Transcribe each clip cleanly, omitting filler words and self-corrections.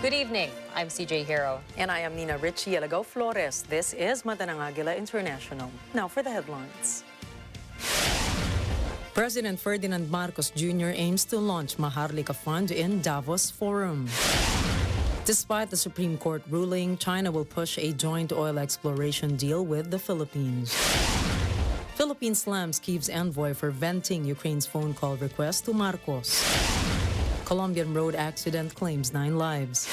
Good evening. I'm CJ Hero. And I am Nina Richie Alagaw Flores. This is Matanang Agila International. Now for the headlines. President Ferdinand Marcos Jr. aims to launch Maharlika Fund in Davos Forum. Despite the Supreme Court ruling, China will push a joint oil exploration deal with the Philippines. Philippines slams Kyiv's envoy for venting Ukraine's phone call request to Marcos. Colombian road accident claims 9 lives.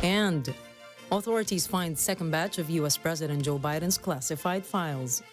And authorities find second batch of U.S. President Joe Biden's classified files.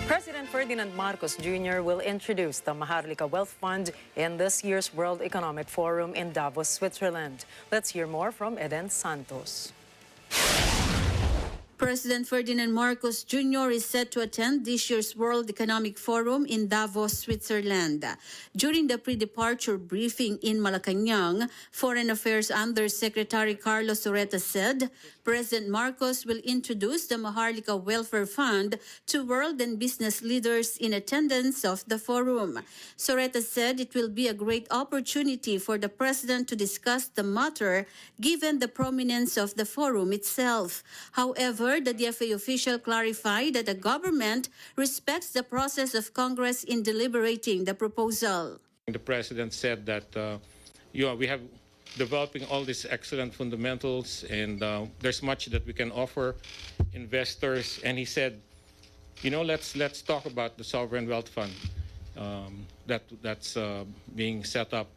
President Ferdinand Marcos Jr. will introduce the Maharlika Wealth Fund in this year's World Economic Forum in Davos, Switzerland. Let's hear more from Eden Santos. President Ferdinand Marcos Jr. is set to attend this year's World Economic Forum in Davos, Switzerland. During the pre-departure briefing in Malacanang, Foreign Affairs Undersecretary Carlos Soreta said President Marcos will introduce the Maharlika Welfare Fund to world and business leaders in attendance of the forum. Soreta said it will be a great opportunity for the president to discuss the matter given the prominence of the forum itself. However, the DFA official clarified that the government respects the process of Congress in deliberating the proposal. The president said that we have developing all these excellent fundamentals, and there's much that we can offer investors. And he said, let's talk about the sovereign wealth fund that's being set up.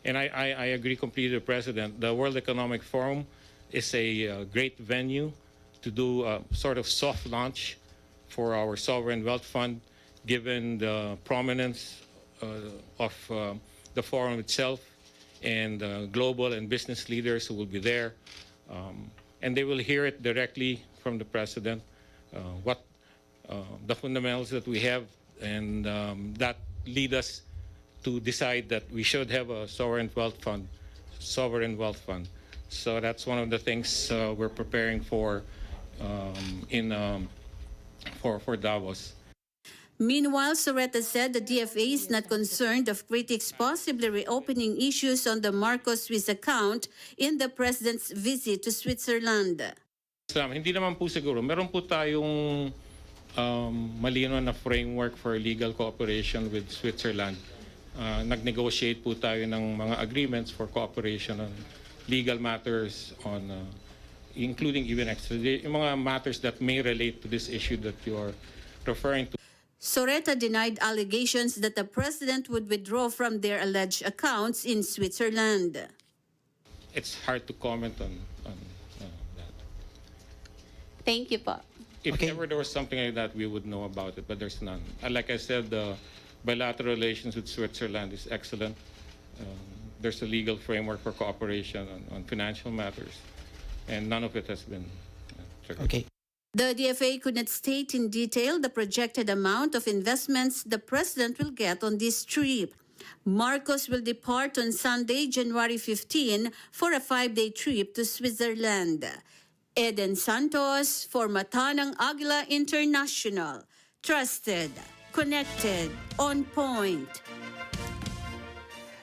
And I agree completely with the president. The World Economic Forum is a great venue to do a sort of soft launch for our sovereign wealth fund, given the prominence of the forum itself and global and business leaders who will be there. And they will hear it directly from the president, what the fundamentals that we have, and that lead us to decide that we should have a sovereign wealth fund. So that's one of the things we're preparing for for Davos. Meanwhile, Soreta said the DFA is not concerned of critics possibly reopening issues on the Marcos Swiss account in the president's visit to Switzerland. Hindi naman po siguro. Meron po tayong malino na framework for legal cooperation with Switzerland. Nag-negotiate po tayo ng mga agreements for cooperation on legal matters, on including even extradition, mga matters that may relate to this issue that you are referring to. Soreta denied allegations that the president would withdraw from their alleged accounts in Switzerland. It's hard to comment on that. Thank you po. If ever there was something like that, we would know about it, but there's none. Like I said, the bilateral relations with Switzerland is excellent. There's a legal framework for cooperation on financial matters, and none of it has been triggered. Okay. The DFA could not state in detail the projected amount of investments the president will get on this trip. Marcos will depart on Sunday, January 15, for a 5-day trip to Switzerland. Eden Santos for Matanang Agila International. Trusted, connected, on point.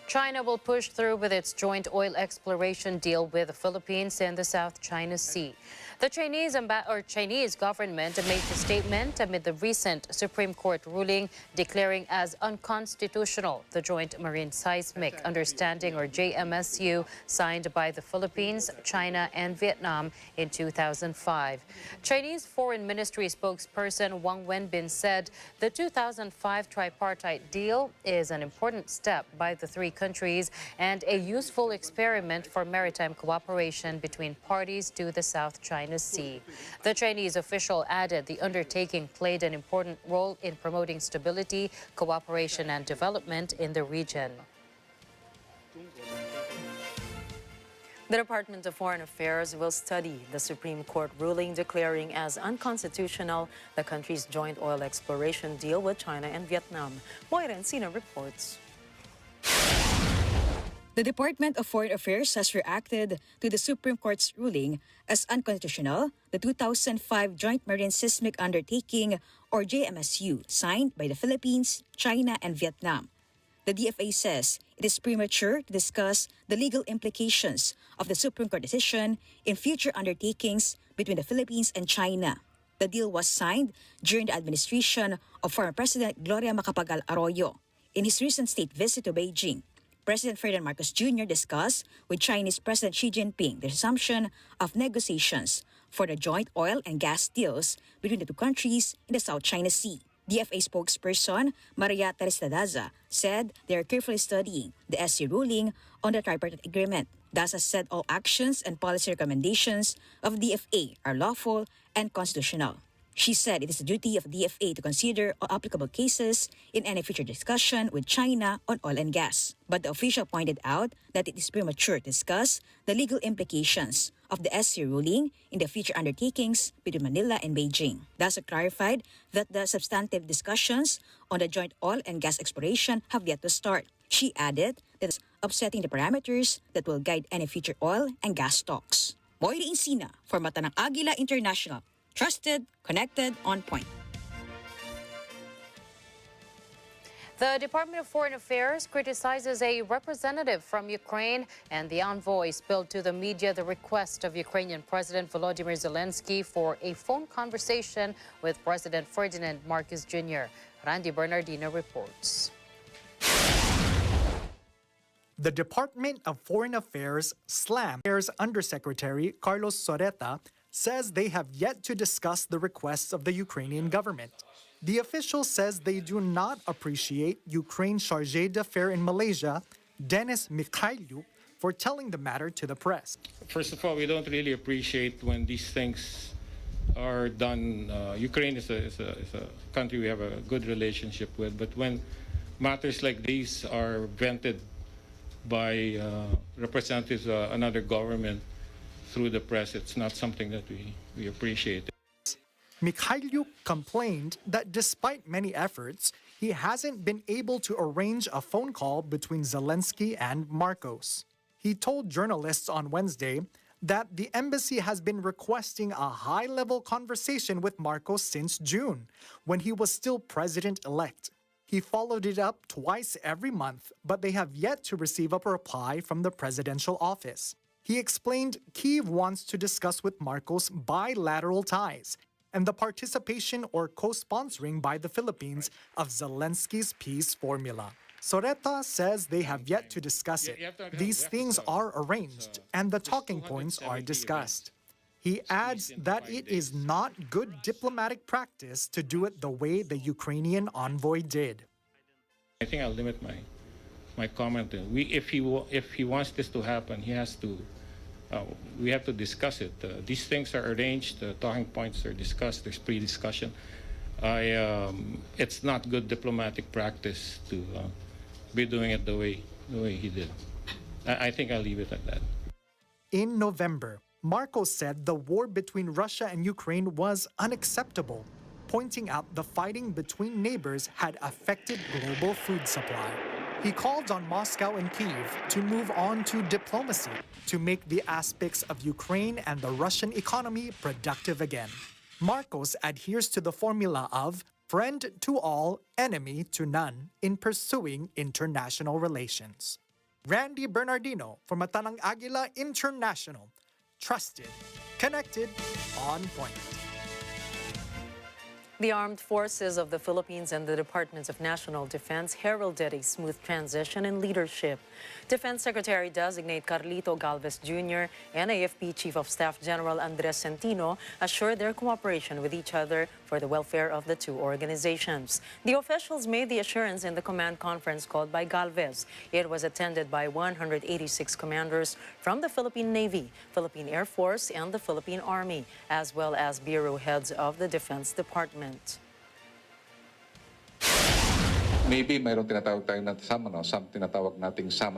China will push through with its joint oil exploration deal with the Philippines and the South China Sea. The Chinese government made the statement amid the recent Supreme Court ruling declaring as unconstitutional the Joint Marine Seismic Understanding, or JMSU, signed by the Philippines, China, and Vietnam in 2005. Chinese Foreign Ministry spokesperson Wang Wenbin said the 2005 tripartite deal is an important step by the three countries and a useful experiment for maritime cooperation between parties to the South China Sea. The Chinese official added the undertaking played an important role in promoting stability, cooperation, and development in the region. The Department of Foreign Affairs will study the Supreme Court ruling declaring as unconstitutional the country's joint oil exploration deal with China and Vietnam. Moira Encina reports. The Department of Foreign Affairs has reacted to the Supreme Court's ruling as unconstitutional, the 2005 Joint Marine Seismic Undertaking, or JMSU, signed by the Philippines, China, and Vietnam. The DFA says it is premature to discuss the legal implications of the Supreme Court decision in future undertakings between the Philippines and China. The deal was signed during the administration of former President Gloria Macapagal Arroyo. In his recent state visit to Beijing, President Ferdinand Marcos Jr. discussed with Chinese President Xi Jinping the resumption of negotiations for the joint oil and gas deals between the two countries in the South China Sea. DFA spokesperson Maria Teresa Daza said they are carefully studying the SC ruling on the tripartite agreement. Daza said all actions and policy recommendations of DFA are lawful and constitutional. She said it is the duty of DFA to consider all applicable cases in any future discussion with China on oil and gas. But the official pointed out that it is premature to discuss the legal implications of the SC ruling in the future undertakings between Manila and Beijing. Daza clarified that the substantive discussions on the joint oil and gas exploration have yet to start. She added that it's upsetting the parameters that will guide any future oil and gas talks. Moira Encina for Mata ng Agila International. Trusted, connected, on point. The Department of Foreign Affairs criticizes a representative from Ukraine, and the envoy spilled to the media the request of Ukrainian President Volodymyr Zelensky for a phone conversation with President Ferdinand Marcos Jr. Randy Bernardino reports. The Department of Foreign Affairs slammed Undersecretary Carlos Soreta says they have yet to discuss the requests of the Ukrainian government. The official says they do not appreciate Ukraine's chargé d'affaires in Malaysia, Denis Mikhailiuk, for telling the matter to the press. First of all, we don't really appreciate when these things are done. Ukraine is a country we have a good relationship with, but when matters like these are vented by representatives of another government through the press, it's not something that we appreciate. Mikhailiuk complained that despite many efforts, he hasn't been able to arrange a phone call between Zelensky and Marcos. He told journalists on Wednesday that the embassy has been requesting a high-level conversation with Marcos since June, when he was still president-elect. He followed it up twice every month, but they have yet to receive a reply from the presidential office. He explained Kyiv wants to discuss with Marcos bilateral ties and the participation or co-sponsoring by the Philippines of Zelensky's peace formula. Soreta says they have yet to discuss it. These things are arranged and the talking points are discussed. He adds that it is not good diplomatic practice to do it the way the Ukrainian envoy did. I think I'll limit my comment. If he wants this to happen, he has to. We have to discuss it. These things are arranged. The talking points are discussed. There's pre-discussion. It's not good diplomatic practice to be doing it the way he did. I think I'll leave it at that. In November, Marcos said the war between Russia and Ukraine was unacceptable, pointing out the fighting between neighbors had affected global food supply. He called on Moscow and Kyiv to move on to diplomacy to make the aspects of Ukraine and the Russian economy productive again. Marcos adheres to the formula of friend to all, enemy to none in pursuing international relations. Randy Bernardino for Matanang Agila International. Trusted, connected, on point. The Armed Forces of the Philippines and the Department of National Defense heralded a smooth transition in leadership. Defense Secretary Designate Carlito Galvez Jr. and AFP Chief of Staff General Andres Centino assured their cooperation with each other for the welfare of the two organizations. The officials made the assurance in the command conference called by Galvez. It was attended by 186 commanders from the Philippine Navy, Philippine Air Force, and the Philippine Army, as well as bureau heads of the Defense Department. Maybe mayroong tinatawag tayo na some tinatawag nating some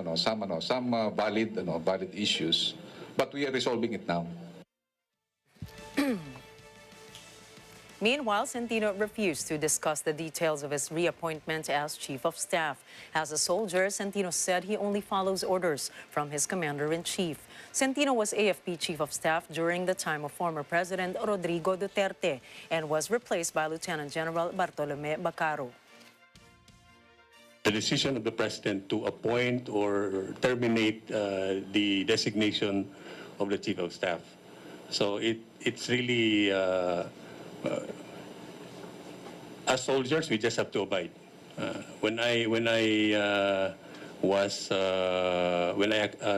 valid issues, but we are resolving it now. Meanwhile, Centino refused to discuss the details of his reappointment as Chief of Staff. As a soldier, Centino said he only follows orders from his Commander-in-Chief. Centino was AFP Chief of Staff during the time of former President Rodrigo Duterte and was replaced by Lieutenant General Bartolome Bacaro. The decision of the President to appoint or terminate the designation of the Chief of Staff. So it's really, as soldiers, we just have to abide. When I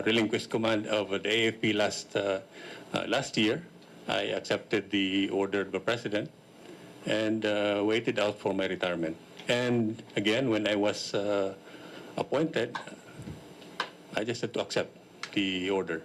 relinquished command of the AFP last year, I accepted the order of the President and waited out for my retirement. And again, when I was appointed, I just had to accept the order.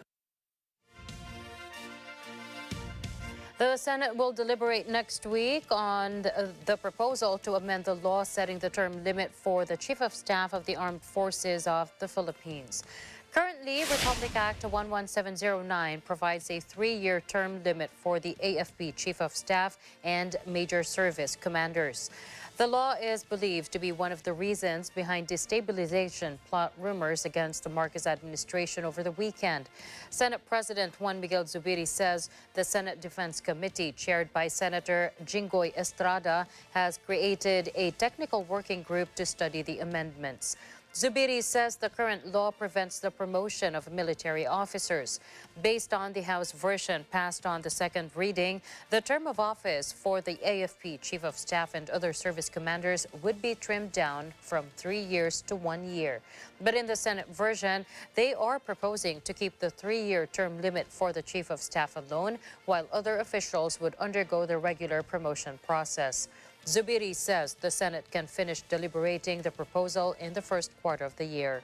The Senate will deliberate next week on the proposal to amend the law setting the term limit for the Chief of Staff of the Armed Forces of the Philippines. Currently, Republic Act 11709 provides a 3-year term limit for the AFP Chief of Staff and Major Service Commanders. The law is believed to be one of the reasons behind destabilization plot rumors against the Marcos administration over the weekend. Senate President Juan Miguel Zubiri says the Senate Defense Committee, chaired by Senator Jinggoy Estrada, has created a technical working group to study the amendments. Zubiri says the current law prevents the promotion of military officers. Based on the House version passed on the second reading, the term of office for the AFP Chief of Staff and other service commanders would be trimmed down from 3 years to 1 year. But in the Senate version, they are proposing to keep the 3-year term limit for the Chief of Staff alone, while other officials would undergo the regular promotion process. Zubiri says the Senate can finish deliberating the proposal in the first quarter of the year.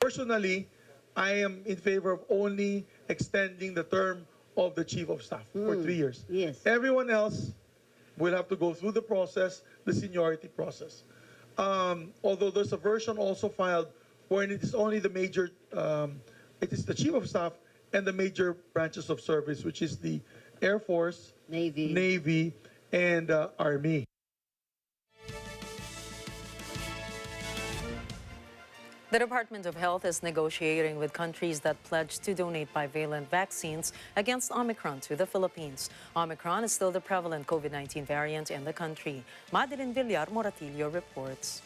Personally, I am in favor of only extending the term of the Chief of Staff for 3 years. Yes. Everyone else will have to go through the process, the seniority process. Although there's a version also filed wherein it is only the major, it is the Chief of Staff and the major branches of service, which is the Air Force, Navy, and Army. The Department of Health is negotiating with countries that pledged to donate bivalent vaccines against Omicron to the Philippines. Omicron is still the prevalent COVID-19 variant in the country. Madeline Villar Moratillo reports.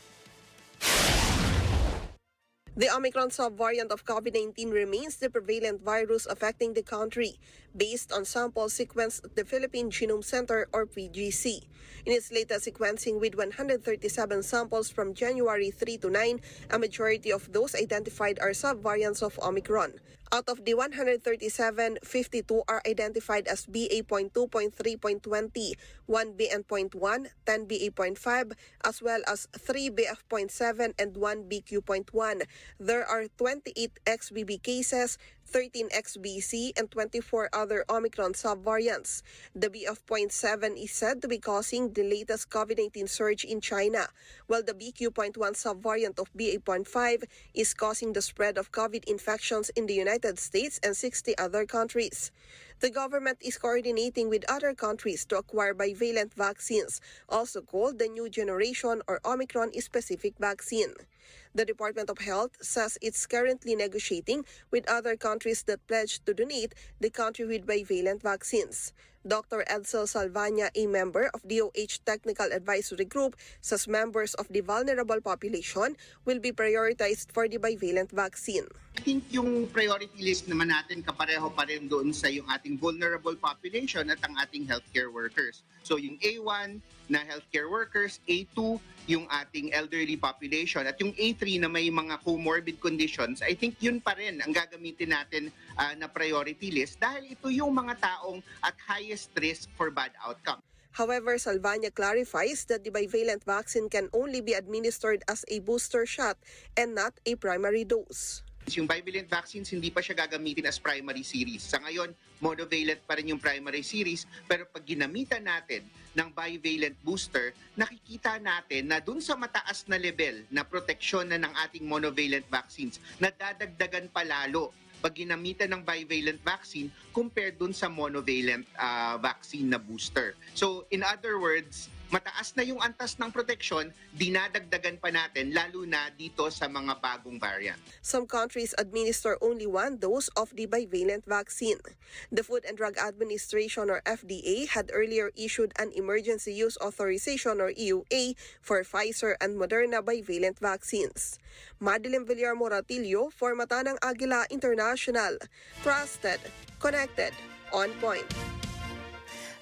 The Omicron subvariant of COVID-19 remains the prevalent virus affecting the country, based on samples sequenced at the Philippine Genome Center or PGC. In its latest sequencing with 137 samples from January 3 to 9, a majority of those identified are subvariants of Omicron. Out of the 137, 52 are identified as BA.2.3.20, 1 BN.1, 10 BA.5, as well as 3 BF.7 and 1 BQ.1. There are 28 XBB cases, 13 XBC, and 24 other Omicron subvariants. The BF.7 is said to be causing the latest COVID-19 surge in China, while the BQ.1 subvariant of BA.5 is causing the spread of COVID infections in the United States and 60 other countries. The government is coordinating with other countries to acquire bivalent vaccines, also called the New Generation or Omicron-specific vaccine. The Department of Health says it's currently negotiating with other countries that pledged to donate the country with bivalent vaccines. Dr. Edsel Salvania, a member of DOH Technical Advisory Group, says members of the vulnerable population will be prioritized for the bivalent vaccine. I think yung priority list naman natin kapareho pa rin doon sa yung ating vulnerable population at ang ating healthcare workers. So yung A1 na healthcare workers, A2 yung ating elderly population at yung A3 na may mga comorbid conditions, I think yun pa rin ang gagamitin natin na priority list dahil ito yung mga taong at highest risk for bad outcome. However, Salvania clarifies that the bivalent vaccine can only be administered as a booster shot and not a primary dose. Yung bivalent vaccines, hindi pa siya gagamitin as primary series. Sa ngayon, monovalent pa rin yung primary series, pero pag ginamitan natin ng bivalent booster, nakikita natin na dun sa mataas na level na proteksyon na ng ating monovalent vaccines, nadadagdagan palalo pag ginamitan ng bivalent vaccine compared dun sa monovalent vaccine na booster. So, in other words, mataas na yung antas ng proteksyon, dinadagdagan pa natin lalo na dito sa mga bagong variant. Some countries administer only one dose of the bivalent vaccine. The Food and Drug Administration or FDA had earlier issued an emergency use authorization or EUA for Pfizer and Moderna bivalent vaccines. Madeline Villar-Moratillo for Mata ng Agila International. Trusted, connected, on point.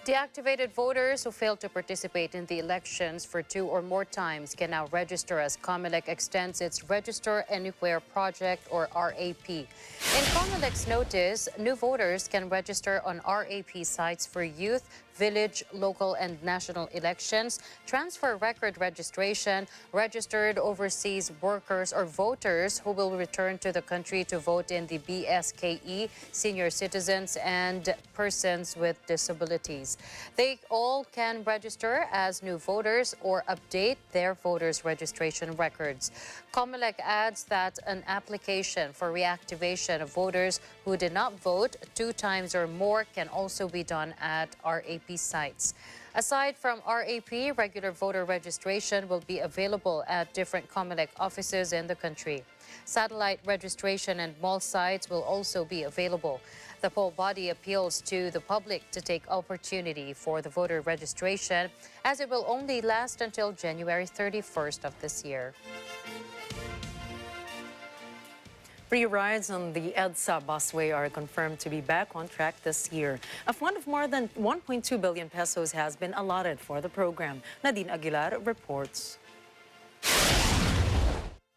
Deactivated voters who failed to participate in the elections for 2 or more times can now register as COMELEC extends its Register Anywhere project or RAP. In COMELEC's notice, new voters can register on RAP sites for youth, village, local, and national elections, transfer record registration, registered overseas workers or voters who will return to the country to vote in the BSKE, senior citizens, and persons with disabilities. They all can register as new voters or update their voters' registration records. COMELEC adds that an application for reactivation of voters who did not vote 2 times or more can also be done at RAP sites. Aside from RAP, regular voter registration will be available at different COMELEC offices in the country. Satellite registration and mall sites will also be available. The poll body appeals to the public to take opportunity for the voter registration as it will only last until January 31st of this year. Free rides on the EDSA busway are confirmed to be back on track this year. A fund of more than 1.2 billion pesos has been allotted for the program. Nadine Aguilar reports.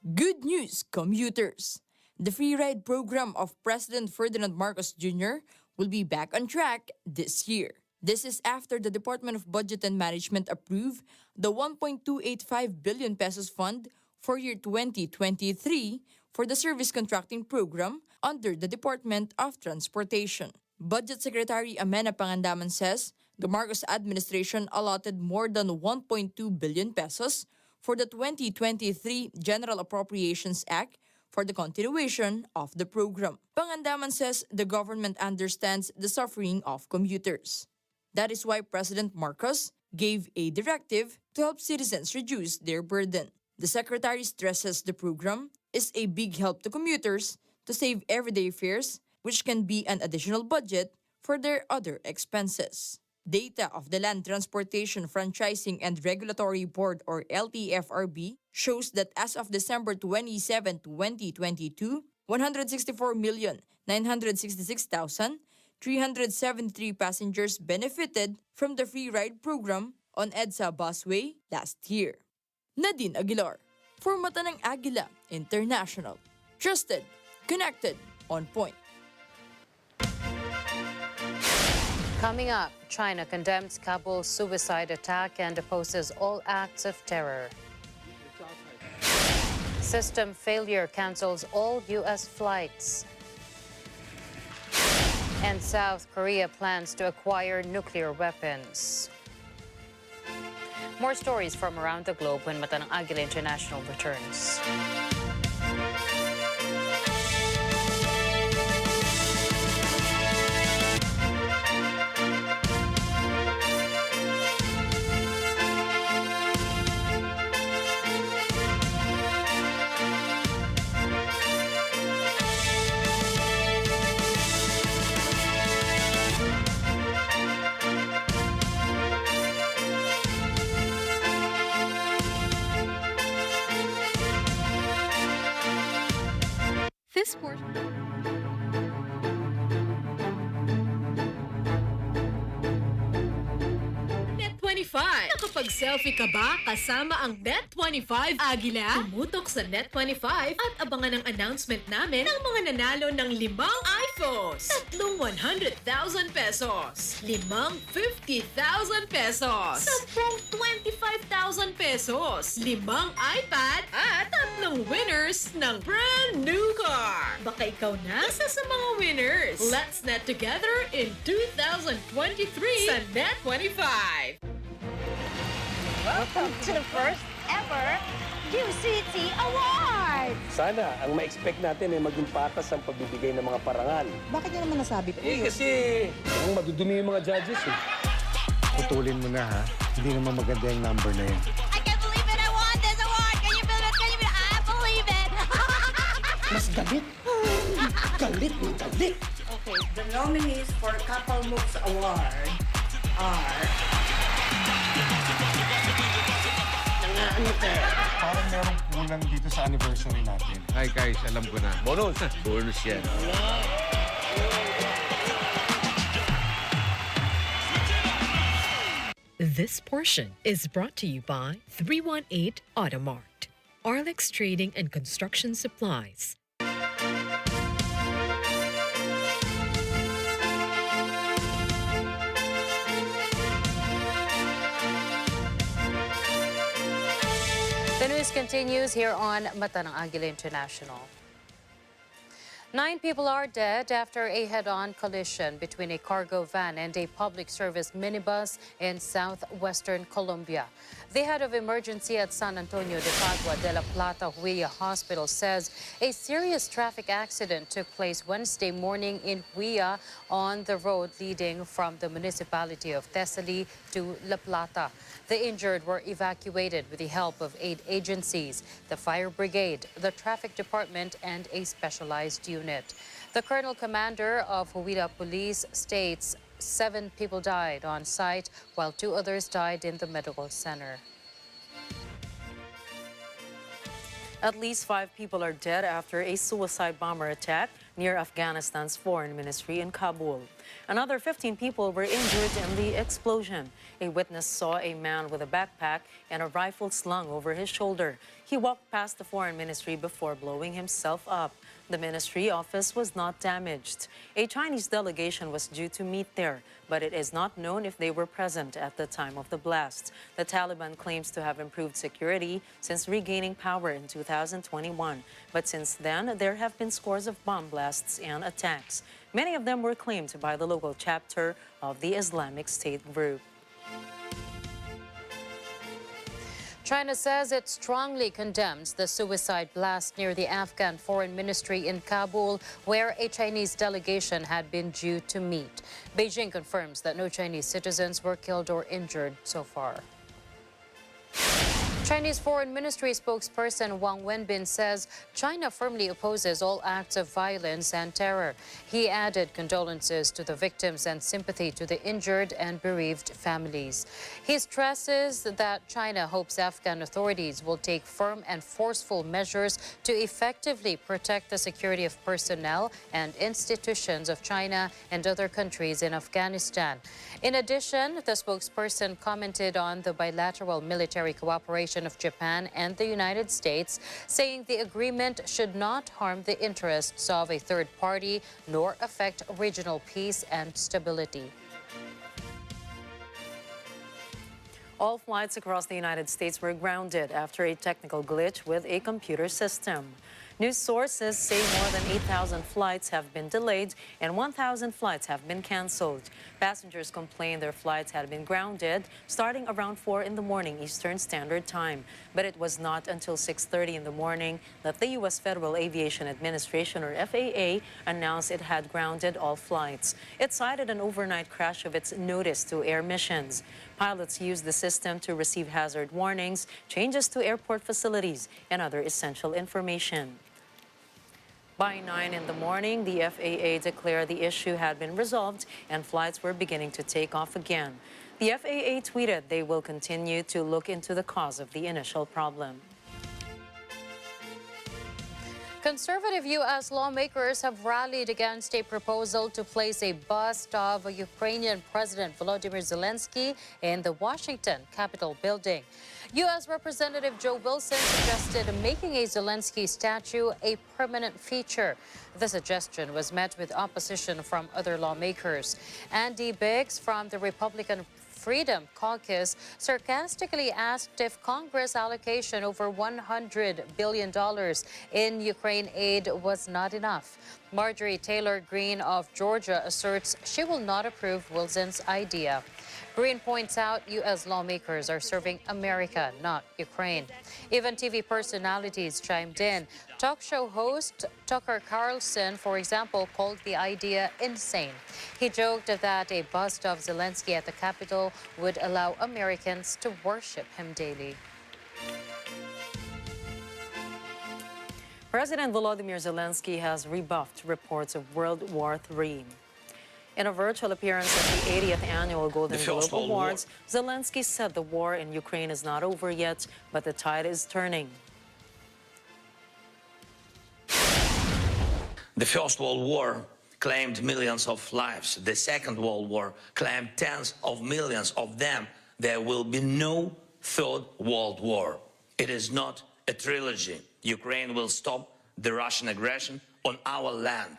Good news, commuters! The free ride program of President Ferdinand Marcos Jr. will be back on track this year. This is after the Department of Budget and Management approved the 1.285 billion pesos fund for year 2023 for the service contracting program under the Department of Transportation. Budget Secretary Amena Pangandaman says the Marcos administration allotted more than 1.2 billion pesos for the 2023 General Appropriations Act for the continuation of the program. Pangandaman says the government understands the suffering of commuters. That is why President Marcos gave a directive to help citizens reduce their burden. The Secretary stresses the program is a big help to commuters to save everyday fares, which can be an additional budget for their other expenses. Data of the Land Transportation Franchising and Regulatory Board or LTFRB shows that as of December 27, 2022, 164,966,373 passengers benefited from the free ride program on EDSA busway last year. Nadine Aguilar, for Mata ng Agila International. Trusted, connected, on point. Coming up, China condemns Kabul's suicide attack and opposes all acts of terror. System failure cancels all U.S. flights. And South Korea plans to acquire nuclear weapons. More stories from around the globe when Mata ng Agila International returns. This portion. Net25. Nakapag-selfie ka ba kasama ang Net25 Agila? Tumutok sa Net25 at abangan ang announcement namin ng mga nanalo ng 5 iPhones, 3 100,000 pesos, 5 50,000 pesos, 10 25,000 pesos, 5 iPad at 3 winners ng brand new car. Baka ikaw na isa sa mga winners. Let's net together in 2023 sa Net25. Welcome to the first ever QCT Awards! Sana ang ma-expect natin ay maging patas ang pagbibigay ng mga parangal. Bakit niya naman nasabi po yun? Kasi ang madudumi yung mga judges eh. Putulin mo na ha. Hindi naman maganda yung number na yun. I can't believe it! I won this award! Can you believe it? Can you believe it? I believe it! Mas galit. Galit na galit. Okay, the nominees for Couple Moves Award are... Parang merong kulang dito sa anniversary natin. Ay, guys, alam ko na. Bonus. Bonus yan. This portion is brought to you by 318 Automart, Arlex Trading and Construction Supplies. The news continues here on Mata ng Agila International. 9 people are dead after a head-on collision between a cargo van and a public service minibus in southwestern Colombia. The head of emergency at San Antonio de Padua de la Plata Huila Hospital says a serious traffic accident took place Wednesday morning in Huila on the road leading from the municipality of Thessaly to La Plata. The injured were evacuated with the help of aid agencies, the fire brigade, the traffic department, and a specialized unit. The colonel commander of Huila Police states 7 people died on site, while 2 others died in the medical center. At least 5 people are dead after a suicide bomber attack near Afghanistan's foreign ministry in Kabul. Another 15 people were injured in the explosion. A witness saw a man with a backpack and a rifle slung over his shoulder. He walked past the foreign ministry before blowing himself up. The ministry office was not damaged. A Chinese delegation was due to meet there, but it is not known if they were present at the time of the blast. The Taliban claims to have improved security since regaining power in 2021. But since then, there have been scores of bomb blasts and attacks. Many of them were claimed by the local chapter of the Islamic State group. China says it strongly condemns the suicide blast near the Afghan foreign ministry in Kabul, where a Chinese delegation had been due to meet. Beijing confirms that no Chinese citizens were killed or injured so far. Chinese Foreign Ministry spokesperson Wang Wenbin says China firmly opposes all acts of violence and terror. He added condolences to the victims and sympathy to the injured and bereaved families. He stresses that China hopes Afghan authorities will take firm and forceful measures to effectively protect the security of personnel and institutions of China and other countries in Afghanistan. In addition, the spokesperson commented on the bilateral military cooperation of Japan and the United States, saying the agreement should not harm the interests of a third party nor affect regional peace and stability. All flights across the United States were grounded after a technical glitch with a computer system. News sources say more than 8,000 flights have been delayed and 1,000 flights have been canceled. Passengers complained their flights had been grounded starting around 4 in the morning Eastern Standard Time. But it was not until 6:30 in the morning that the U.S. Federal Aviation Administration, or FAA, announced it had grounded all flights. It cited an overnight crash of its notice to air missions. Pilots used the system to receive hazard warnings, changes to airport facilities, and other essential information. By 9 in the morning, the FAA declared the issue had been resolved and flights were beginning to take off again. The FAA tweeted they will continue to look into the cause of the initial problem. Conservative U.S. lawmakers have rallied against a proposal to place a bust of Ukrainian President Volodymyr Zelensky in the Washington Capitol building. U.S. Representative Joe Wilson suggested making a Zelensky statue a permanent feature. The suggestion was met with opposition from other lawmakers. Andy Biggs from the Republican Freedom Caucus sarcastically asked if Congress allocation over $100 billion in Ukraine aid was not enough. Marjorie Taylor Greene of Georgia asserts she will not approve Wilson's idea. Greene points out U.S. lawmakers are serving America, not Ukraine. Even TV personalities chimed in. Talk show host Tucker Carlson, for example, called the idea insane. He joked that a bust of Zelensky at the Capitol would allow Americans to worship him daily. President Volodymyr Zelensky has rebuffed reports of World War III. In a virtual appearance at the 80th Annual Golden Globe Awards, Zelensky said the war in Ukraine is not over yet, but the tide is turning. The First World War claimed millions of lives. The Second World War claimed tens of millions of them. There will be no Third World War. It is not a trilogy. Ukraine will stop the Russian aggression on our land.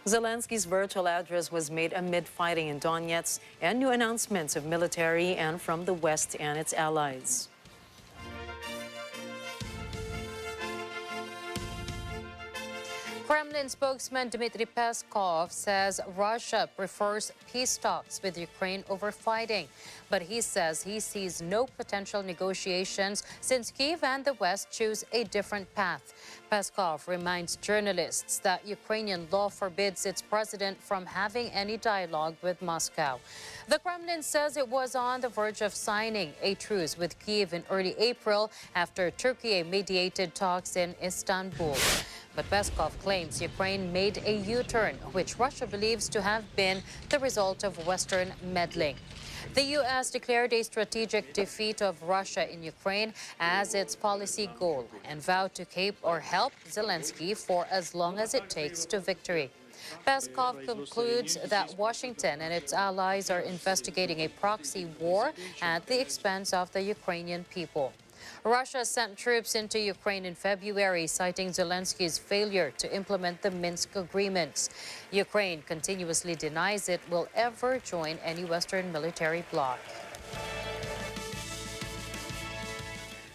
Zelensky's virtual address was made amid fighting in Donetsk and new announcements of military and from the West and its allies. Kremlin spokesman Dmitry Peskov says Russia prefers peace talks with Ukraine over fighting. But he says he sees no potential negotiations since Kyiv and the West choose a different path. Peskov reminds journalists that Ukrainian law forbids its president from having any dialogue with Moscow. The Kremlin says it was on the verge of signing a truce with Kyiv in early April after Turkey mediated talks in Istanbul. But Peskov claims Ukraine made a U-turn, which Russia believes to have been the result of Western meddling. The U.S. declared a strategic defeat of Russia in Ukraine as its policy goal and vowed to keep or help Zelensky for as long as it takes to victory. Peskov concludes that Washington and its allies are investigating a proxy war at the expense of the Ukrainian people. Russia sent troops into Ukraine in February, citing Zelensky's failure to implement the Minsk agreements. Ukraine continuously denies it will ever join any Western military bloc.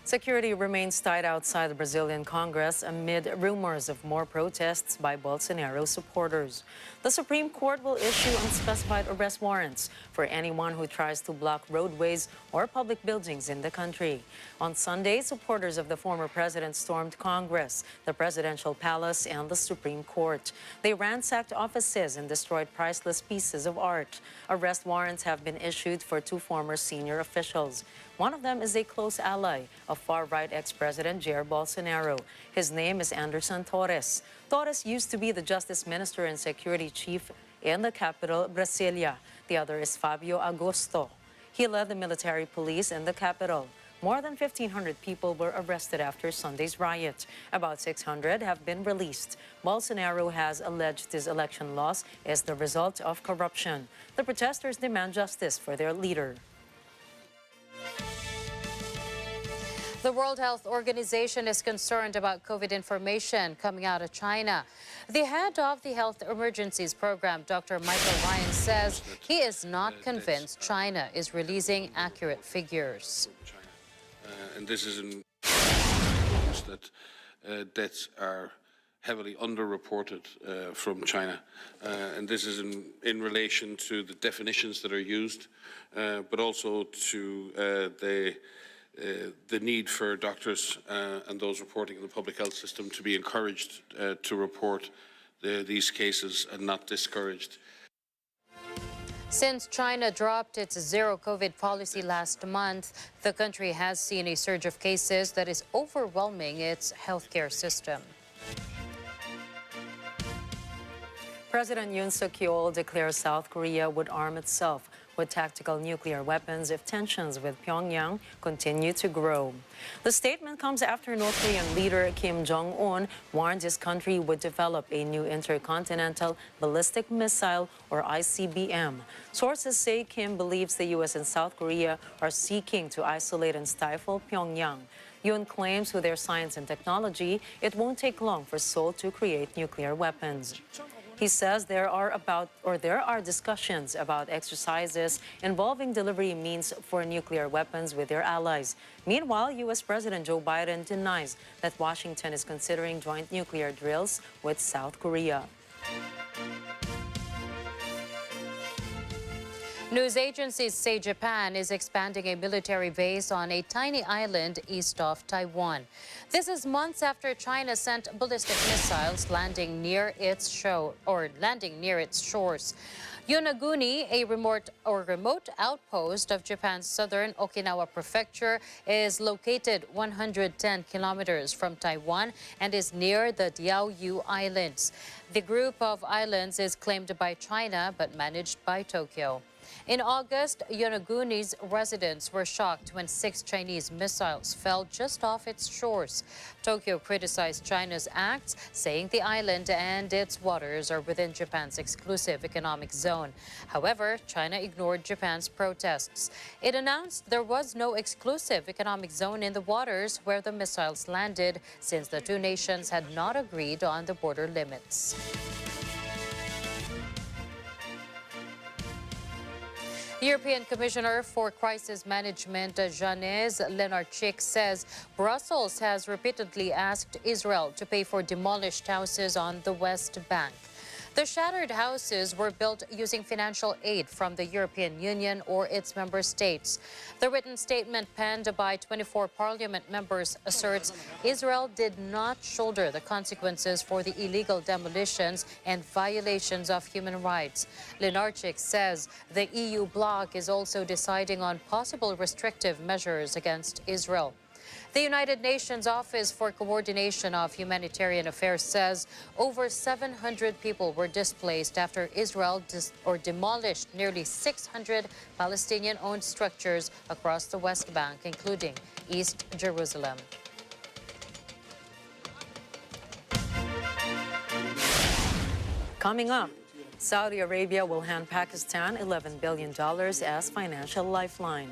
Security remains tight outside the Brazilian Congress amid rumors of more protests by Bolsonaro supporters. The Supreme Court will issue unspecified arrest warrants for anyone who tries to block roadways or public buildings in the country. On Sunday, supporters of the former president stormed Congress, the presidential palace, and the Supreme Court. They ransacked offices and destroyed priceless pieces of art. Arrest warrants have been issued for two former senior officials. One of them is a close ally of far-right ex-president Jair Bolsonaro. His name is Anderson Torres. Torres used to be the Justice Minister and Security Chief in the capital, Brasilia. The other is Fabio Agosto. He led the military police in the capital. More than 1,500 people were arrested after Sunday's riot. About 600 have been released. Bolsonaro has alleged his election loss is the result of corruption. The protesters demand justice for their leader. The World Health Organization is concerned about COVID information coming out of China. The head of the Health Emergencies Program, Dr. Michael Ryan, says he is not convinced China is releasing accurate figures. And this is in that deaths are heavily underreported from China. And this is in relation to the definitions that are used, but also to the need for doctors and those reporting in the public health system to be encouraged to report these cases and not discouraged. Since China dropped its zero-COVID policy last month, the country has seen a surge of cases that is overwhelming its healthcare system. President Yoon Suk-yeol declares South Korea would arm itself with tactical nuclear weapons if tensions with Pyongyang continue to grow. The statement comes after North Korean leader Kim Jong-un warned his country would develop a new intercontinental ballistic missile, or ICBM. Sources say Kim believes the U.S. and South Korea are seeking to isolate and stifle Pyongyang. Yoon claims with their science and technology, it won't take long for Seoul to create nuclear weapons. He says there are discussions about exercises involving delivery means for nuclear weapons with their allies. Meanwhile, U.S. President Joe Biden denies that Washington is considering joint nuclear drills with South Korea. News agencies say Japan is expanding a military base on a tiny island east of Taiwan. This is months after China sent ballistic missiles landing near its shores. Yonaguni, a remote outpost of Japan's southern Okinawa prefecture, is located 110 kilometers from Taiwan and is near the Diaoyu Islands. The group of islands is claimed by China but managed by Tokyo. In August, Yonaguni's residents were shocked when 6 Chinese missiles fell just off its shores. Tokyo criticized China's acts, saying the island and its waters are within Japan's exclusive economic zone. However, China ignored Japan's protests. It announced there was no exclusive economic zone in the waters where the missiles landed, since the two nations had not agreed on the border limits. European Commissioner for Crisis Management Janez Lenarčič says Brussels has repeatedly asked Israel to pay for demolished houses on the West Bank. The shattered houses were built using financial aid from the European Union or its member states. The written statement penned by 24 parliament members asserts Israel did not shoulder the consequences for the illegal demolitions and violations of human rights. Lenarčič says the EU bloc is also deciding on possible restrictive measures against Israel. The United Nations Office for Coordination of Humanitarian Affairs says over 700 people were displaced after Israel demolished nearly 600 Palestinian-owned structures across the West Bank, including East Jerusalem. Coming up, Saudi Arabia will hand Pakistan $11 billion as financial lifeline.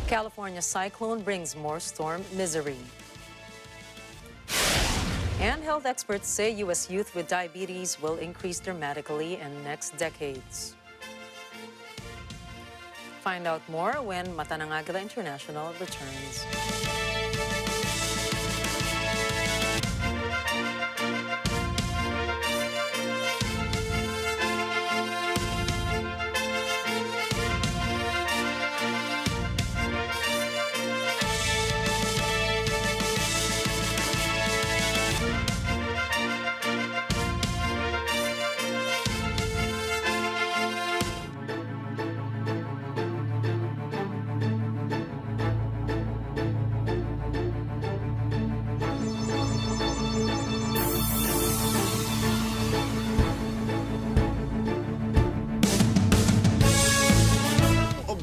California cyclone brings more storm misery. And health experts say U.S. youth with diabetes will increase dramatically in next decades. Find out more when Mata ng Agila International returns.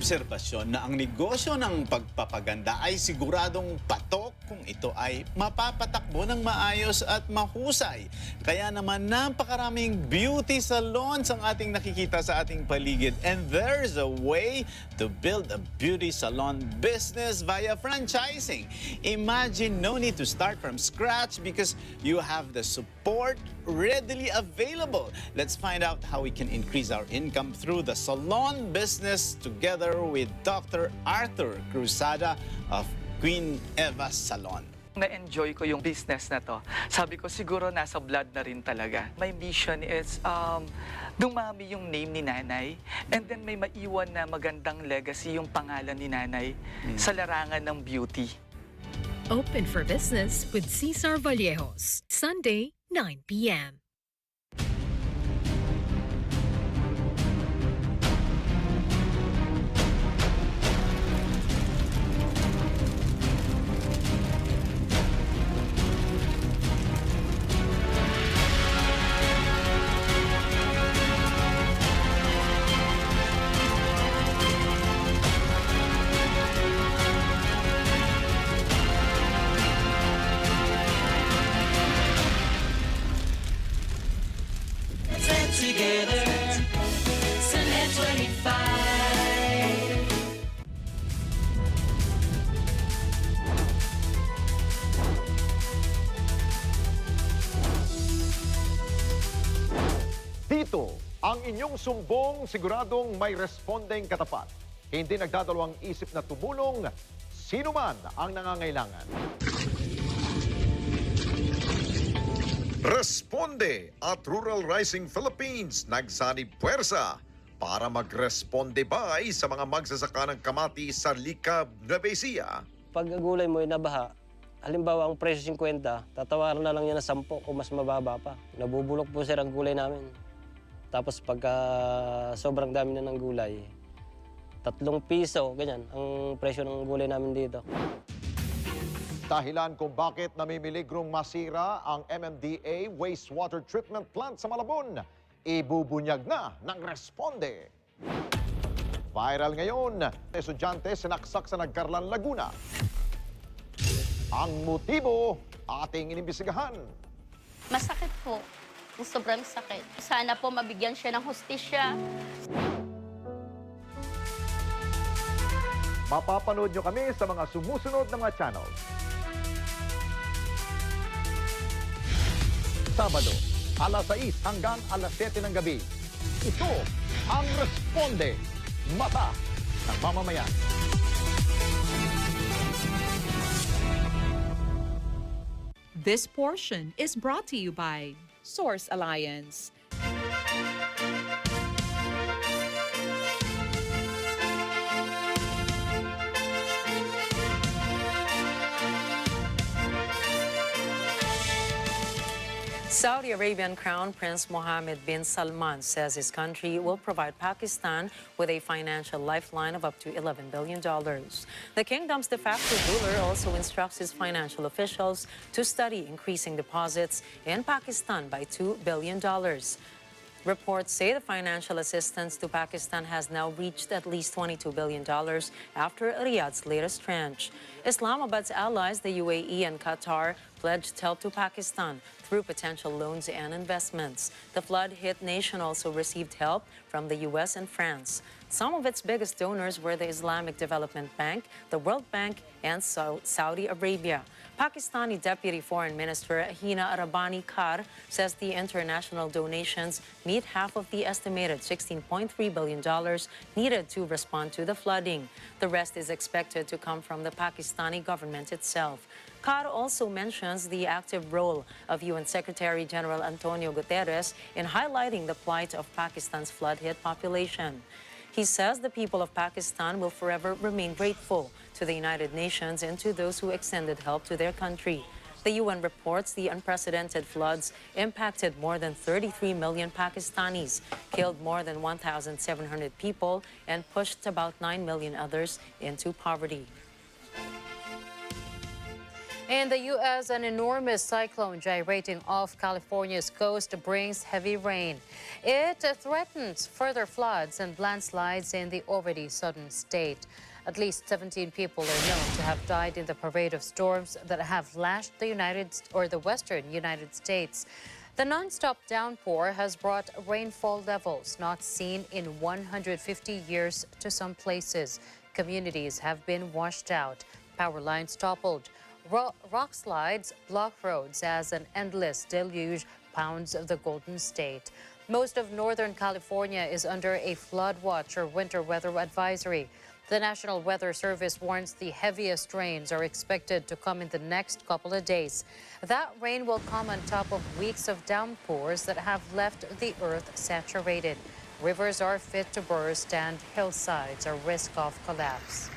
Obserbasyon na ang negosyo ng pagpapaganda ay siguradong patok kung ito ay mapapatakbo ng maayos at mahusay. Kaya naman napakaraming beauty salons ang ating nakikita sa ating paligid. And there's a way to build a beauty salon business via franchising. Imagine no need to start from scratch because you have the support readily available. Let's find out how we can increase our income through the salon business together with Dr. Arthur Cruzada of Queen Eva Salon. Na-enjoy ko yung business na to. Sabi ko, siguro nasa blood na rin talaga. My mission is dumami yung name ni nanay and then may maiwan na magandang legacy yung pangalan ni nanay sa larangan ng beauty. Open for business with Cesar Vallejos, Sunday, 9 p.m. together sa Net 25. Dito, ang inyong sumbong siguradong may respondeng katapat. Hindi nagdadalawang isip na tumulong sino man ang nangangailangan. Responde at Rural Rising Philippines nagsanib puwersa para magresponde bay sa mga magsasaka ng kamati sa Likab, Nueva Ecija. Pag gulay mo ay nabaha, halimbawa ang presyo 50, tatawaran na lang yan ng 10 o mas mababa pa. Nabubulok po sir ang gulay namin. Tapos pagka sobrang dami na ng gulay, 3 piso, ganyan, ang presyo ng gulay namin dito. Dahilan kung bakit namimiligrong masira ang MMDA wastewater treatment plant sa Malabon, ibubunyag na ng responde. Viral ngayon, estudyante sinaksak sa Nagcarlan, Laguna. Ang motibo, ating inimbestigahan. Masakit po. Sobrang sakit. Sana po mabigyan siya ng hustisya. Mapapanood nyo kami sa mga sumusunod na mga channels. Sabado, alas 6 hanggang alas 7 ng gabi. Ito ang Responde, Mata ng Mamamayan. This portion is brought to you by Source Alliance. Saudi Arabian Crown Prince Mohammed bin Salman says his country will provide Pakistan with a financial lifeline of up to $11 billion. The kingdom's de facto ruler also instructs his financial officials to study increasing deposits in Pakistan by $2 billion. Reports say the financial assistance to Pakistan has now reached at least $22 billion after Riyadh's latest tranche. Islamabad's allies, the UAE and Qatar, pledged help to Pakistan through potential loans and investments. The flood-hit nation also received help from the U.S. and France. Some of its biggest donors were the Islamic Development Bank, the World Bank, and Saudi Arabia. Pakistani Deputy Foreign Minister Hina Arabani Kar says the international donations meet half of the estimated $16.3 billion needed to respond to the flooding. The rest is expected to come from the Pakistani government itself. Kar also mentions the active role of UN Secretary General Antonio Guterres in highlighting the plight of Pakistan's flood-hit population. He says the people of Pakistan will forever remain grateful to the United Nations and to those who extended help to their country. The UN reports the unprecedented floods impacted more than 33 million Pakistanis, killed more than 1,700 people, and pushed about 9 million others into poverty. In the U.S., an enormous cyclone gyrating off California's coast brings heavy rain. It threatens further floods and landslides in the already southern state. At least 17 people are known to have died in the parade of storms that have lashed the western United States. The non-stop downpour has brought rainfall levels not seen in 150 years to some places. Communities have been washed out. Power lines toppled. Rock slides block roads as an endless deluge pounds the Golden State. Most of Northern California is under a flood watch or winter weather advisory. The National Weather Service warns the heaviest rains are expected to come in the next couple of days. That rain will come on top of weeks of downpours that have left the earth saturated. Rivers are fit to burst and hillsides are risk of collapse.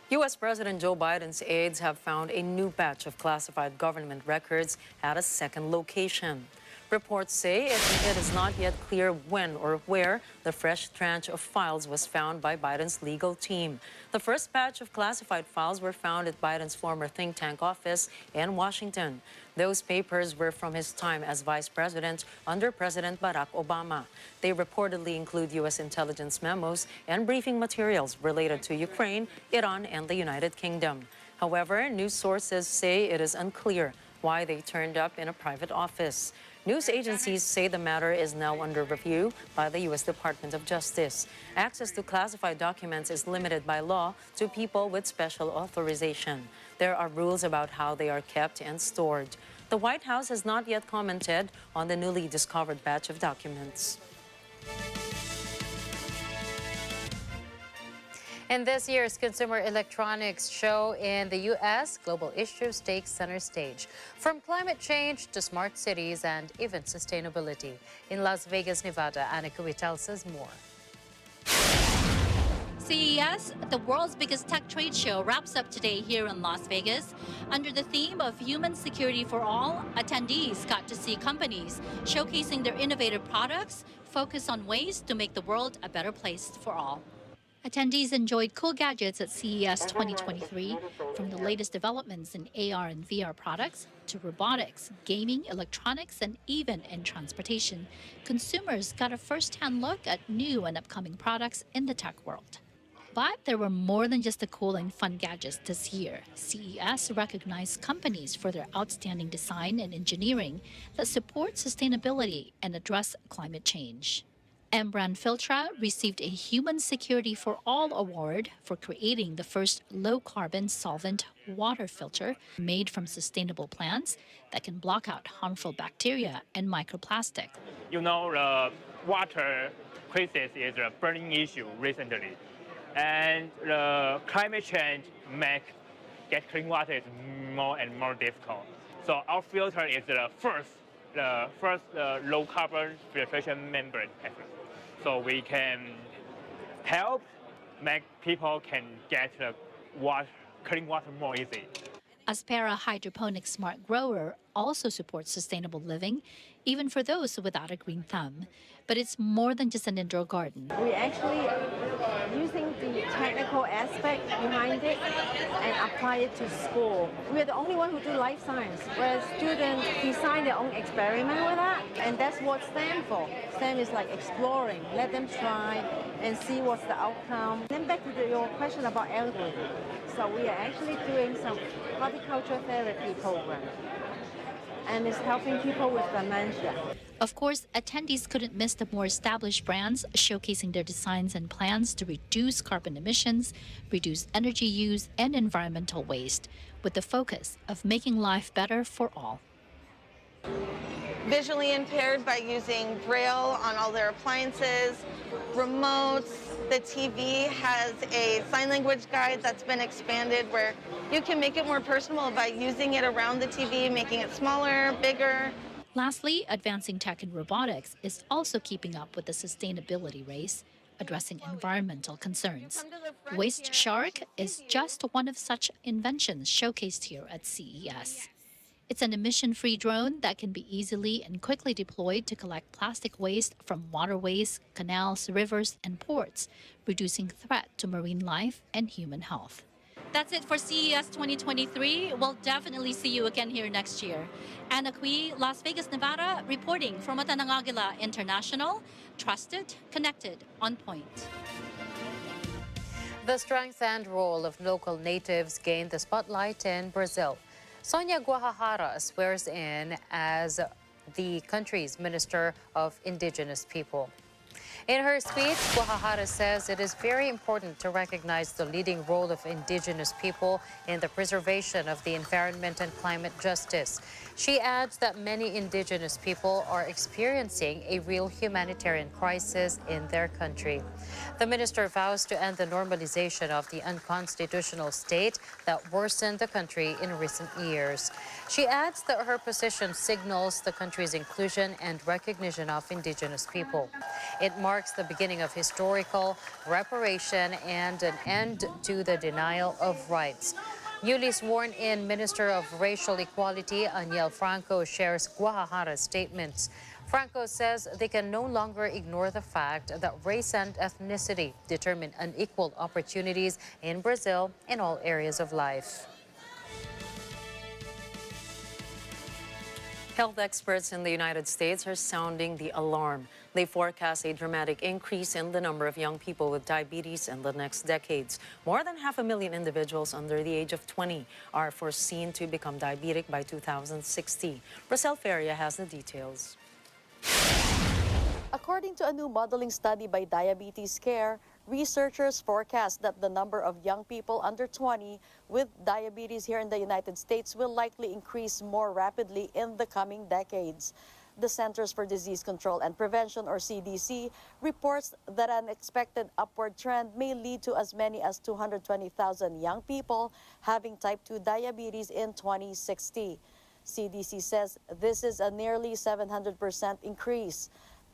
U.S. President Joe Biden's aides have found a new batch of classified government records at a second location. Reports say it is not yet clear when or where the fresh tranche of files was found by Biden's legal team. The first batch of classified files were found at Biden's former think tank office in Washington. Those papers were from his time as vice president under President Barack Obama. They reportedly include U.S. intelligence memos and briefing materials related to Ukraine, Iran, and the United Kingdom. However, news sources say it is unclear why they turned up in a private office. News agencies say the matter is now under review by the U.S. Department of Justice. Access to classified documents is limited by law to people with special authorization. There are rules about how they are kept and stored. The White House has not yet commented on the newly discovered batch of documents. In this year's Consumer Electronics Show in the U.S., global issues take center stage, from climate change to smart cities and even sustainability. In Las Vegas, Nevada, Anna Cui tells us more. CES, the world's biggest tech trade show, wraps up today here in Las Vegas. Under the theme of Human Security for All, attendees got to see companies showcasing their innovative products, focus on ways to make the world a better place for all. Attendees enjoyed cool gadgets at CES 2023, from the latest developments in AR and VR products to robotics, gaming, electronics, and even in transportation. Consumers got a first-hand look at new and upcoming products in the tech world. But there were more than just the cool and fun gadgets this year. CES recognized companies for their outstanding design and engineering that support sustainability and address climate change. Brand Filtra received a Human Security for All award for creating the first low-carbon solvent water filter made from sustainable plants that can block out harmful bacteria and microplastic. You know, the water crisis is a burning issue recently, and the climate change makes get clean water is more and more difficult. So our filter is the first low-carbon filtration membrane. So we can help make people can get the clean water more easy. Aspera Hydroponic Smart Grower also supports sustainable living, even for those without a green thumb. But it's more than just an indoor garden. We actually using the technical aspect behind it and apply it to school. We're the only one who do life science, where students design their own experiment with that, and that's what STEM for. STEM is like exploring, let them try and see what's the outcome. Then back to your question about elderly. So we are actually doing some horticulture therapy program, and it's helping people with dementia. Of course, attendees couldn't miss the more established brands showcasing their designs and plans to reduce carbon emissions, reduce energy use, and environmental waste, with the focus of making life better for all. Visually impaired by using Braille on all their appliances, remotes. The TV has a sign language guide that's been expanded where you can make it more personal by using it around the TV, making it smaller, bigger. Lastly, advancing tech in robotics is also keeping up with the sustainability race, addressing environmental concerns. Waste Shark is just one of such inventions showcased here at CES. It's an emission-free drone that can be easily and quickly deployed to collect plastic waste from waterways, canals, rivers, and ports, reducing threat to marine life and human health. That's it for CES 2023. We'll definitely see you again here next year. Anna Cui, Las Vegas, Nevada, reporting from Agila International. Trusted, connected, on point. The strength and role of local natives gained the spotlight in Brazil. Sonia Guajajara swears in as the country's Minister of Indigenous People. In her speech, Guajajara says it is very important to recognize the leading role of indigenous people in the preservation of the environment and climate justice. She adds that many indigenous people are experiencing a real humanitarian crisis in their country. The minister vows to end the normalization of the unconstitutional state that worsened the country in recent years. She adds that her position signals the country's inclusion and recognition of indigenous people. It marks the beginning of historical reparation and an end to the denial of rights. Newly sworn-in Minister of Racial Equality, Aniel Franco, shares Guajajara's statements. Franco says they can no longer ignore the fact that race and ethnicity determine unequal opportunities in Brazil in all areas of life. Health experts in the United States are sounding the alarm. They forecast a dramatic increase in the number of young people with diabetes in the next decades. More than 500,000 individuals under the age of 20 are foreseen to become diabetic by 2060. Rosel Feria has the details. According to a new modeling study by Diabetes Care, researchers forecast that the number of young people under 20 with diabetes here in the United States will likely increase more rapidly in the coming decades. The Centers for Disease Control and Prevention, or CDC, reports that an expected upward trend may lead to as many as 220,000 young people having type 2 diabetes in 2060. CDC says this is a nearly 700% increase.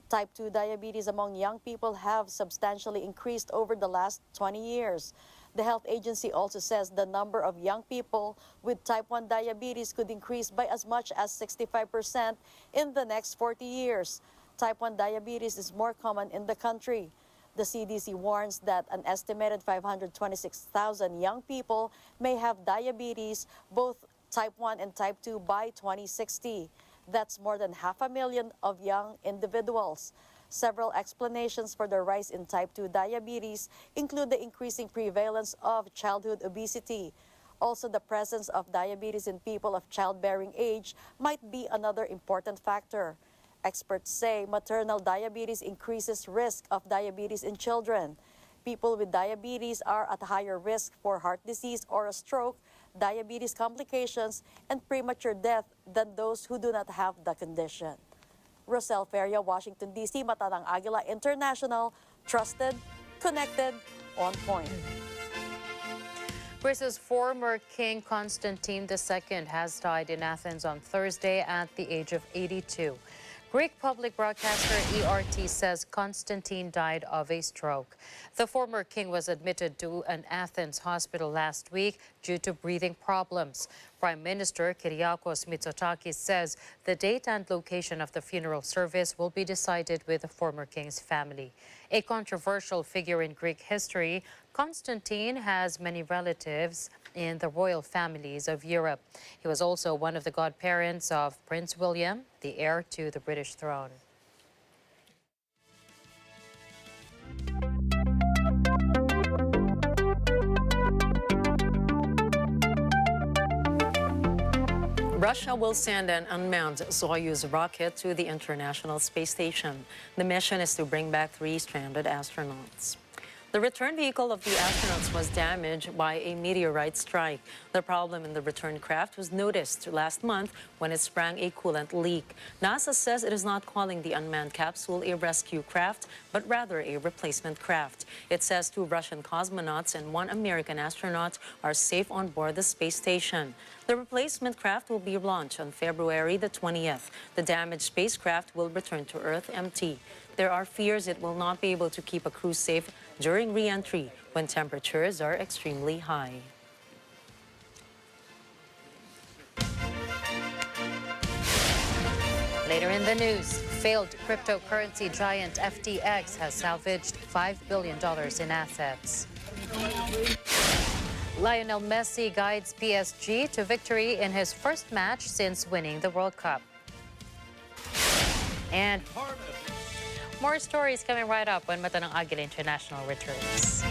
Type 2 diabetes among young people have substantially increased over the last 20 years. The health agency also says the number of young people with type 1 diabetes could increase by as much as 65% in the next 40 years. Type 1 diabetes is more common in the country. The CDC warns that an estimated 526,000 young people may have diabetes, both type 1 and type 2, by 2060. That's more than 500,000 of young individuals. Several explanations for the rise in type 2 diabetes include the increasing prevalence of childhood obesity. Also, the presence of diabetes in people of childbearing age might be another important factor. Experts say maternal diabetes increases risk of diabetes in children. People with diabetes are at higher risk for heart disease or a stroke, diabetes complications, and premature death than those who do not have the condition. Rosel Feria, Washington, D.C., Mata ng Agila International, trusted, connected, on point. Greece's former king Constantine II has died in Athens on Thursday at the age of 82. Greek public broadcaster ERT says Constantine died of a stroke. The former king was admitted to an Athens hospital last week due to breathing problems. Prime Minister Kyriakos Mitsotakis says the date and location of the funeral service will be decided with the former king's family. A controversial figure in Greek history, Constantine has many relatives in the royal families of Europe. He was also one of the godparents of Prince William, the heir to the British throne. Russia will send an unmanned Soyuz rocket to the International Space Station. The mission is to bring back 3 stranded astronauts. The return vehicle of the astronauts was damaged by a meteorite strike. The problem in the return craft was noticed last month when it sprang a coolant leak. NASA says it is not calling the unmanned capsule a rescue craft, but rather a replacement craft. It says 2 Russian cosmonauts and 1 American astronaut are safe on board the space station. The replacement craft will be launched on February the 20th. The damaged spacecraft will return to Earth empty. There are fears it will not be able to keep a crew safe during re-entry when temperatures are extremely high. Later in the news, failed cryptocurrency giant FTX has salvaged $5 billion in assets. Lionel Messi guides PSG to victory in his first match since winning the World Cup. And more stories coming right up when Mata ng Agila International returns.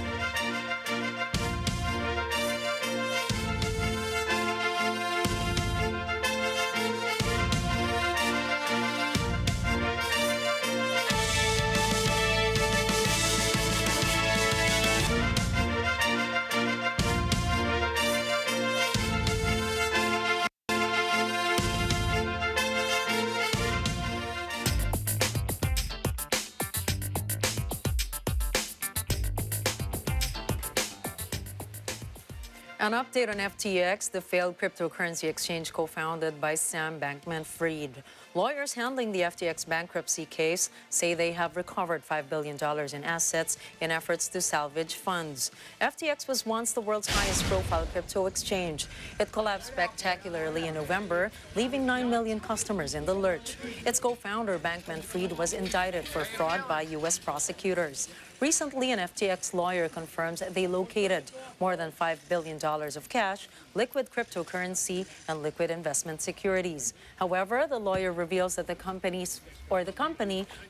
An update on FTX, the failed cryptocurrency exchange co-founded by Sam Bankman-Fried. Lawyers handling the FTX bankruptcy case say they have recovered $5 billion in assets in efforts to salvage funds. FTX was once the world's highest profile crypto exchange. It collapsed spectacularly in November, leaving 9 million customers in the lurch. Its co-founder, Bankman-Fried, was indicted for fraud by U.S. prosecutors. Recently, an FTX lawyer confirms they located more than $5 billion of cash, liquid cryptocurrency, and liquid investment securities. However, the lawyer reveals that the company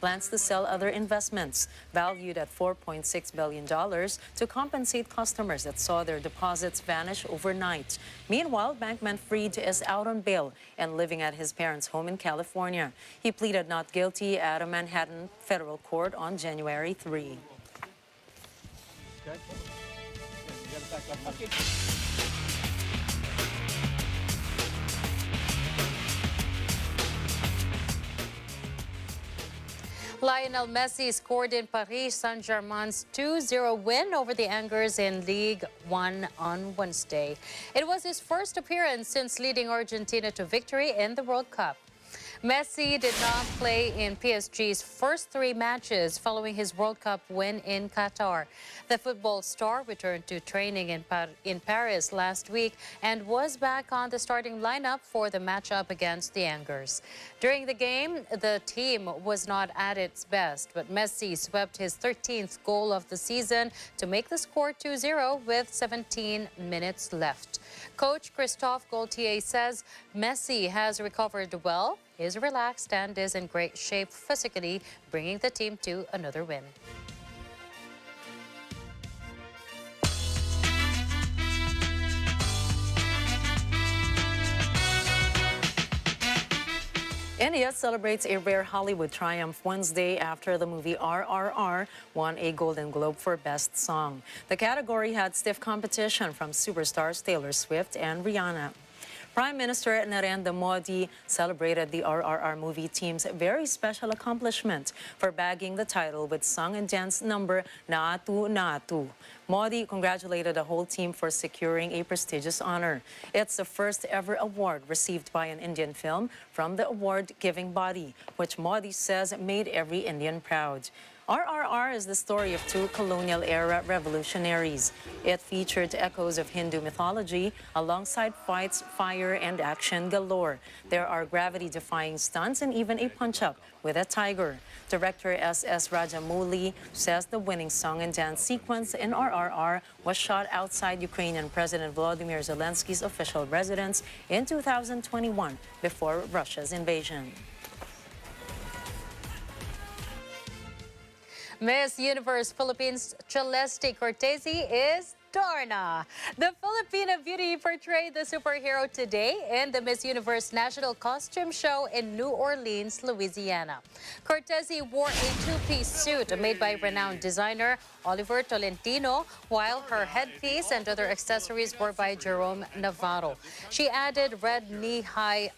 plans to sell other investments valued at $4.6 billion to compensate customers that saw their deposits vanish overnight. Meanwhile, Bankman-Fried is out on bail and living at his parents' home in California. He pleaded not guilty at a Manhattan federal court on January 3. Lionel Messi scored in Paris Saint-Germain's 2-0 win over the Angers in Ligue 1 on Wednesday. It was his first appearance since leading Argentina to victory in the World Cup. Messi did not play in PSG's first 3 matches following his World Cup win in Qatar. The football star returned to training in Paris last week and was back on the starting lineup for the matchup against the Angers. During the game, the team was not at its best, but Messi swept his 13th goal of the season to make the score 2-0 with 17 minutes left. Coach Christophe Gaultier says Messi has recovered well, is relaxed, and is in great shape physically, bringing the team to another win. India celebrates a rare Hollywood triumph Wednesday after the movie RRR won a Golden Globe for Best Song. The category had stiff competition from superstars Taylor Swift and Rihanna. Prime Minister Narendra Modi celebrated the RRR movie team's very special accomplishment for bagging the title with song and dance number Naatu Naatu. Modi congratulated the whole team for securing a prestigious honor. It's the first ever award received by an Indian film from the award-giving body, which Modi says made every Indian proud. RRR is the story of 2 colonial-era revolutionaries. It featured echoes of Hindu mythology alongside fights, fire, and action galore. There are gravity-defying stunts and even a punch-up with a tiger. Director S.S. Rajamouli says the winning song and dance sequence in RRR was shot outside Ukrainian President Volodymyr Zelensky's official residence in 2021 before Russia's invasion. Miss Universe Philippines Celeste Cortese is Darna. The Filipina beauty portrayed the superhero today in the Miss Universe National Costume Show in New Orleans, Louisiana. Cortese wore a 2-piece suit made by renowned designer Oliver Tolentino, while her headpiece and other accessories were by Jerome Navarro. She added red knee-high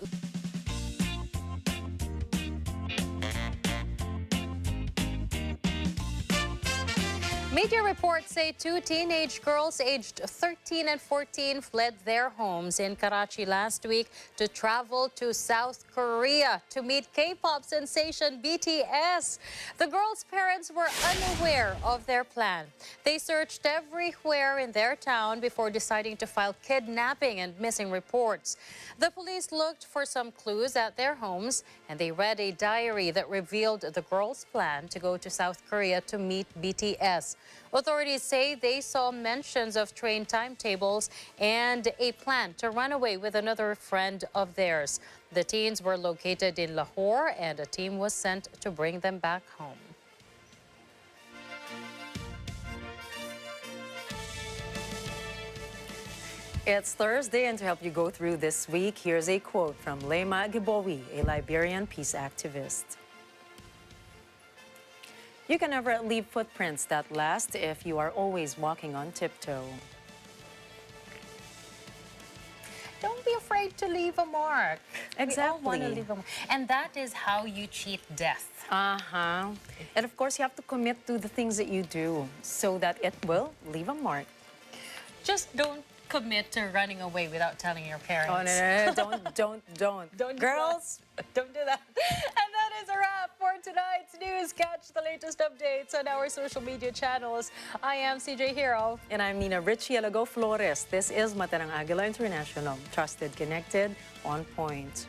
Media reports say 2 teenage girls aged 13 and 14 fled their homes in Karachi last week to travel to South Korea to meet K-pop sensation BTS. The girls' parents were unaware of their plan. They searched everywhere in their town before deciding to file kidnapping and missing reports. The police looked for some clues at their homes, and they read a diary that revealed the girls' plan to go to South Korea to meet BTS. Authorities say they saw mentions of train timetables and a plan to run away with another friend of theirs. The teens were located in Lahore, and a team was sent to bring them back home. It's Thursday, and to help you go through this week, here's a quote from Lema Gibowi, a Liberian peace activist. You can never leave footprints that last if you are always walking on tiptoe. Don't be afraid to leave a mark. Exactly. We all want to leave a mark. And that is how you cheat death. Uh-huh. And of course, you have to commit to the things that you do so that it will leave a mark. Just don't commit to running away without telling your parents. Oh, no. Don't. Girls, don't do that. And that is a wrap for tonight's news. Catch the latest updates on our social media channels. I am CJ Hero. And I'm Nina Richie Alago Flores. This is Matanang Agila International. Trusted, connected, on point.